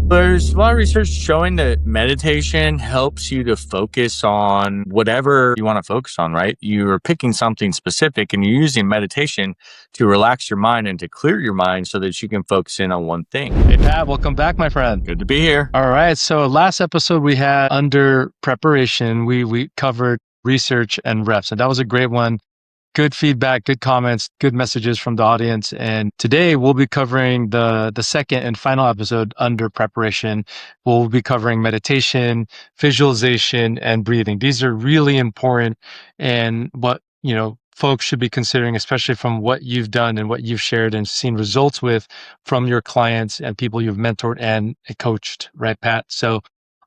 There's a lot of research showing that meditation helps you to focus on whatever you want to focus on, right? You're picking something specific and you're using meditation to relax your mind and to clear your mind so that you can focus in on one thing. Hey, Pat, welcome back, my friend. Good to be here. All right. So last episode we had under preparation, we covered research and reps, and that was a great one. Good feedback, good comments, good messages from the audience. And today we'll be covering the second and final episode under preparation. We'll be covering meditation, visualization, and breathing. These are really important and what, folks should be considering, especially from what you've done and what you've shared and seen results with from your clients and people you've mentored and coached, right, Pat? So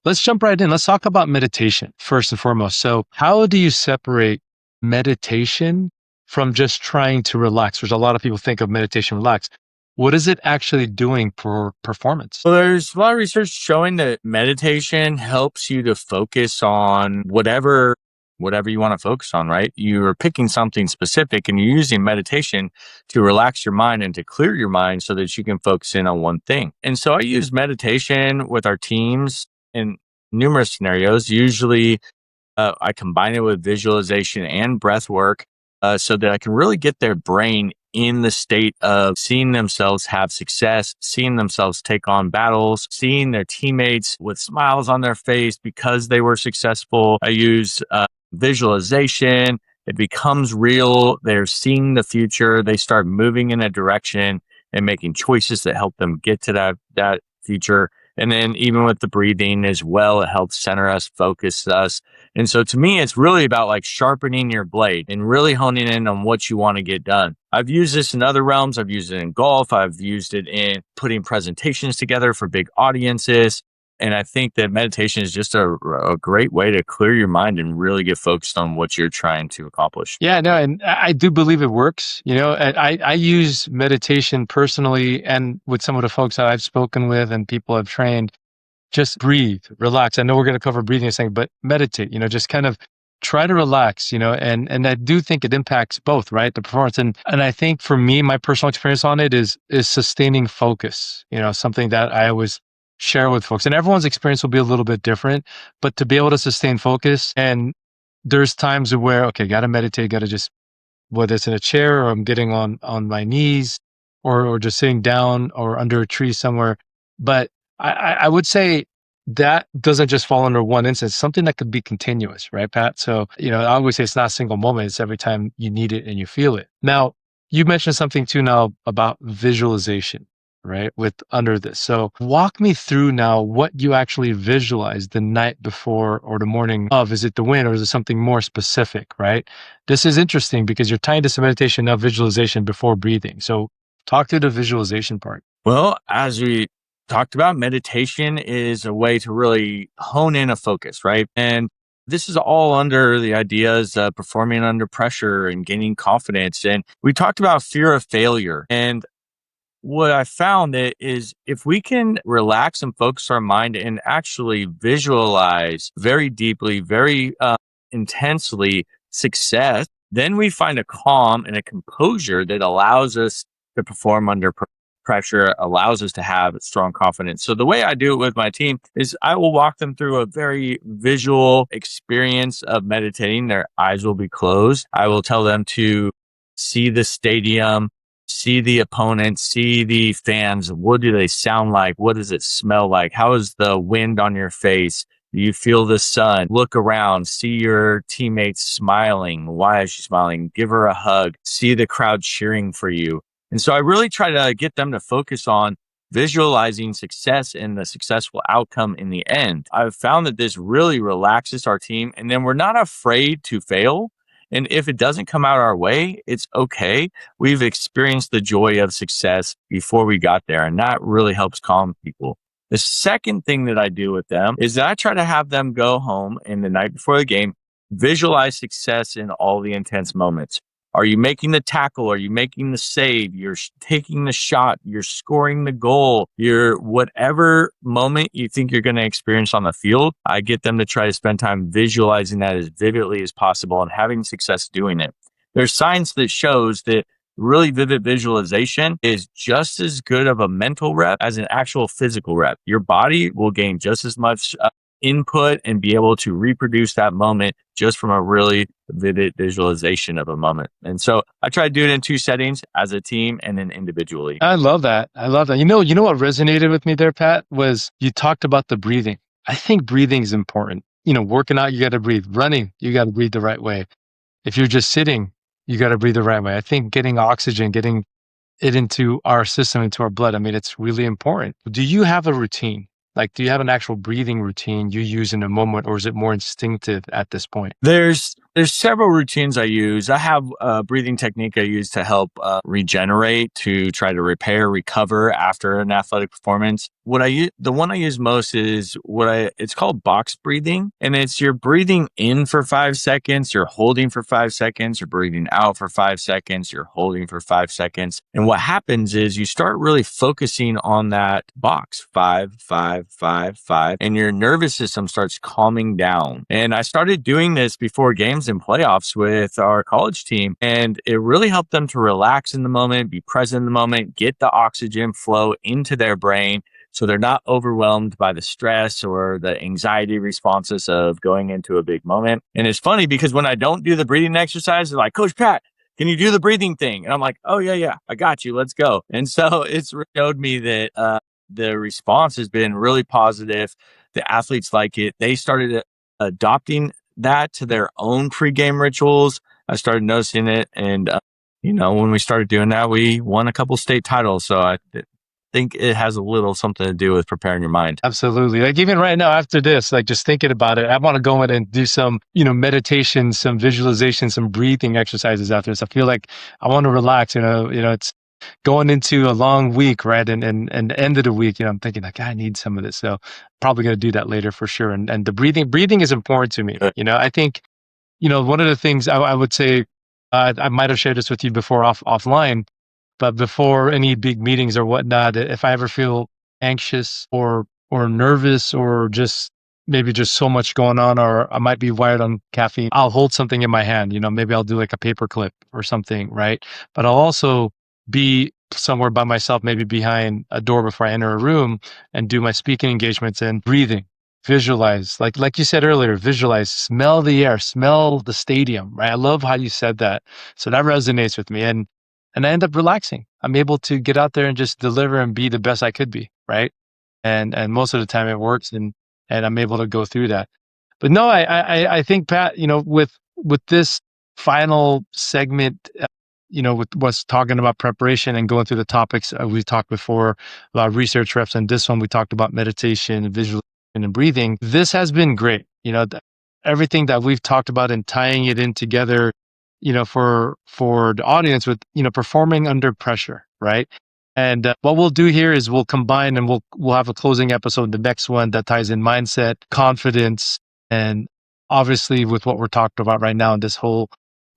let's jump right in. Let's talk about meditation first and foremost. So how do you separate meditation from just trying to relax? There's a lot of people think of meditation relax. What is it actually doing for performance? Well, there's a lot of research showing that meditation helps you to focus on whatever you want to focus on, right? You're picking something specific and you're using meditation to relax your mind and to clear your mind so that you can focus in on one thing. And so I use meditation with our teams in numerous scenarios. Usually I combine it with visualization and breath work so that I can really get their brain in the state of seeing themselves have success, seeing themselves take on battles, seeing their teammates with smiles on their face because they were successful. I use visualization. It becomes real. They're seeing the future. They start moving in a direction and making choices that help them get to that future. And then even with the breathing as well, it helps center us, focus us. And so to me, it's really about like sharpening your blade and really honing in on what you want to get done. I've used this in other realms. I've used it in golf. I've used it in putting presentations together for big audiences. And I think that meditation is just a great way to clear your mind and really get focused on what you're trying to accomplish. Yeah, no, and I do believe it works. I use meditation personally and with some of the folks that I've spoken with and people I've trained. Just breathe, relax. I know we're going to cover breathing in a second, but meditate, just kind of try to relax, and I do think it impacts both, right? The performance. And I think for me, my personal experience on it is sustaining focus, something that I always share with folks, and everyone's experience will be a little bit different, but to be able to sustain focus. And there's times where, okay, got to meditate, got to just, whether it's in a chair or I'm getting on my knees or just sitting down or under a tree somewhere. But I would say that doesn't just fall under one instance, something that could be continuous, right, Pat? So, I always say it's not a single moment. It's every time you need it and you feel it. Now, you mentioned something too now about visualization, right? With under this. So walk me through now what you actually visualize the night before or the morning of. Is it the win or is it something more specific, right? This is interesting because you're tying this to meditation of visualization before breathing. So talk to the visualization part. Well, as we talked about, meditation is a way to really hone in a focus, right? And this is all under the ideas of performing under pressure and gaining confidence. And we talked about fear of failure. And what I found is if we can relax and focus our mind and actually visualize very deeply, very intensely success, then we find a calm and a composure that allows us to perform under pressure, allows us to have strong confidence. So the way I do it with my team is I will walk them through a very visual experience of meditating. Their eyes will be closed. I will tell them to see the stadium, see the opponent, see the fans. What do they sound like? What does it smell like? How is the wind on your face? Do you feel the sun? Look around, see your teammates smiling. Why is she smiling? Give her a hug. See the crowd cheering for you. And so I really try to get them to focus on visualizing success and the successful outcome in the end. I've found that this really relaxes our team, and then we're not afraid to fail. And if it doesn't come out our way, it's okay. We've experienced the joy of success before we got there, and that really helps calm people. The second thing that I do with them is that I try to have them go home in the night before the game, visualize success in all the intense moments. Are you making the tackle? Are you making the save? You're taking the shot. You're scoring the goal. You're whatever moment you think you're going to experience on the field. I get them to try to spend time visualizing that as vividly as possible and having success doing it. There's science that shows that really vivid visualization is just as good of a mental rep as an actual physical rep. Your body will gain just as much input and be able to reproduce that moment just from a really vivid visualization of a moment. And so I try to do it in two settings, as a team and then individually. I love that. I love that. You know what resonated with me there, Pat, was you talked about the breathing. I think breathing is important. You know, working out, you got to breathe. Running, you got to breathe the right way. If you're just sitting, you got to breathe the right way. I think getting oxygen, getting it into our system, into our blood, I mean, it's really important. Do you have a routine? Like, do you have an actual breathing routine you use in a moment, or is it more instinctive at this point? There's several routines I use. I have a breathing technique I use to help regenerate, to try to repair, recover after an athletic performance. What I use, the one I use most is it's called box breathing, and it's you're breathing in for 5 seconds, you're holding for 5 seconds, you're breathing out for 5 seconds, you're holding for 5 seconds, and what happens is you start really focusing on that box, 5, 5, 5, 5, and your nervous system starts calming down. And I started doing this before games and playoffs with our college team, and it really helped them to relax in the moment, be present in the moment, get the oxygen flow into their brain so they're not overwhelmed by the stress or the anxiety responses of going into a big moment. And it's funny because when I don't do the breathing exercise, they're like, Coach Pat, can you do the breathing thing? And I'm like, oh, yeah, I got you. Let's go. And so it's showed me that the response has been really positive. The athletes like it. They started adopting that to their own pregame rituals. I started noticing it. And, when we started doing that, we won a couple state titles. So I think it has a little something to do with preparing your mind. Absolutely. Like even right now after this, like just thinking about it, I want to go in and do some, meditation, some visualization, some breathing exercises after this. I feel like I want to relax, it's going into a long week, right? And the end of the week, I'm thinking like, I need some of this. So probably going to do that later for sure. And the breathing is important to me. I think, one of the things I would say, I might have shared this with you before offline, but before any big meetings or whatnot, if I ever feel anxious or nervous or just maybe just so much going on, or I might be wired on caffeine, I'll hold something in my hand. Maybe I'll do like a paper clip or something, right? But I'll also be somewhere by myself, maybe behind a door before I enter a room and do my speaking engagements and breathing. Visualize, like you said earlier, visualize, smell the air, smell the stadium, right? I love how you said that. So that resonates with me. And I end up relaxing. I'm able to get out there and just deliver and be the best I could be, right? And most of the time it works, and I'm able to go through that. But no, I think Pat, with this final segment, with what's talking about preparation and going through the topics we talked before about research reps, and this one we talked about meditation, visualization, and breathing. This has been great. Everything that we've talked about and tying it in together, for the audience with, performing under pressure, right? And what we'll do here is we'll combine and we'll have a closing episode, the next one that ties in mindset, confidence, and obviously with what we're talking about right now in this whole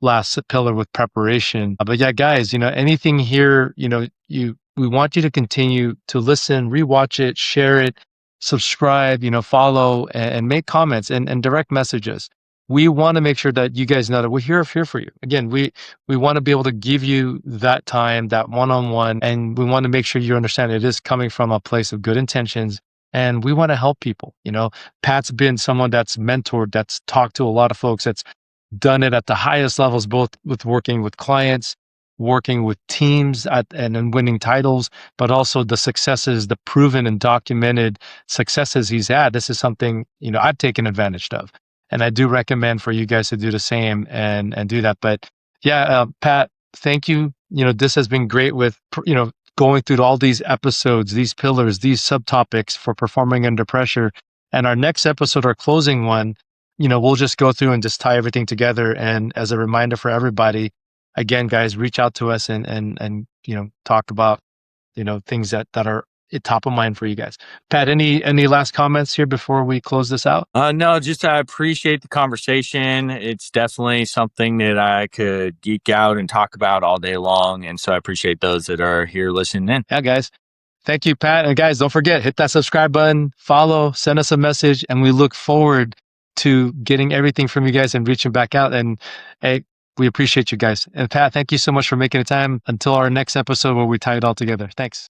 last pillar with preparation. But yeah, guys, anything here, we want you to continue to listen, rewatch it, share it, subscribe, follow, and make comments and direct messages. We want to make sure that you guys know that we're here for you. Again, we want to be able to give you that time, that one-on-one, and we want to make sure you understand it is coming from a place of good intentions, and we want to help people. Pat's been someone that's mentored, that's talked to a lot of folks, that's done it at the highest levels, both with working with clients, working with teams and winning titles, but also the successes, the proven and documented successes he's had. This is something, I've taken advantage of. And I do recommend for you guys to do the same and do that. But yeah, Pat, thank you. This has been great with, going through all these episodes, these pillars, these subtopics for performing under pressure. And our next episode, our closing one, we'll just go through and just tie everything together. And as a reminder for everybody, again, guys, reach out to us and talk about, things that are top of mind for you guys. Pat, any last comments here before we close this out? No, just I appreciate the conversation. It's definitely something that I could geek out and talk about all day long. And so I appreciate those that are here listening in. Yeah, guys. Thank you, Pat. And guys, don't forget, hit that subscribe button, follow, send us a message, and we look forward to getting everything from you guys and reaching back out. And hey, We appreciate you guys. And Pat, thank you so much for making the time until our next episode where we tie it all together. Thanks.